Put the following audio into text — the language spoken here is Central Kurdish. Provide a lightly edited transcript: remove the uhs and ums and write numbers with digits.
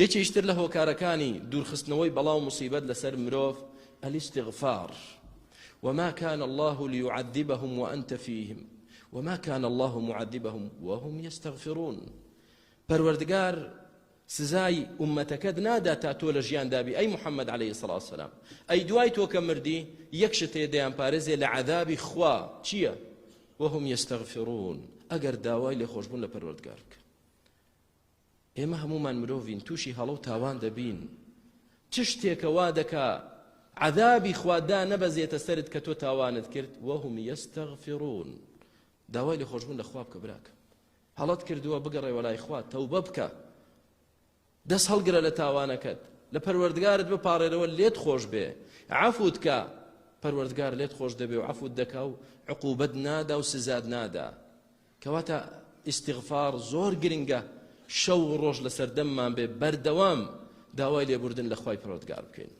یەکێشتر لە هۆکارەکانی دوورخستنەوەی بەڵاو مصیبەت لەسەر مرۆڤ الاستغفار. وما كان الله ليعذبهم وأنت فيهم وما كان الله معذبهم وهم يستغفرون. پەروەردگار سزای ئومەتەکەت نادا تا تۆ لە ژیاندابی ئەی محەممەد عليه الصلاة والسلام، ئەی دوای تۆ کە مردی یەک شتێ دەیانپارێزێ لە عەذابی خوا چییە؟ وهم يستغفرون، ئەگەر داوای لێخۆشبوون لە پەروەردگار بکە. ئێمە هەمومان مرۆڤین، تووشی هەڵە و تاوان دەبین. چ شتێکە وا دەکا عذابی خوادا نەبەزێتە سەرت کە تۆ تاوانت کرد؟ وهم يستغفرون، داوای لێخۆشبوون لە خوا بکە براکە. هەڵەت کردووە بگەڕێ وەلای خوا، تەوبە بکە، دەست هەڵگرە لە تاوانەکەت، لە پەروەردگارت بپاڕێرەوە، لێت خۆش بێ، عەفوت کە، پەروەردگار لێت خۆش دەبێ و عەفوت دەکا و عقوبەت نادا و سزاد نادا. کەواتە ئیستیغفار زۆر گرنگە، شەو ڕۆژ لەسەر دەممان بێ، بەردەوام داوای لێبوردن لە خوای پەروەردگار بکەین.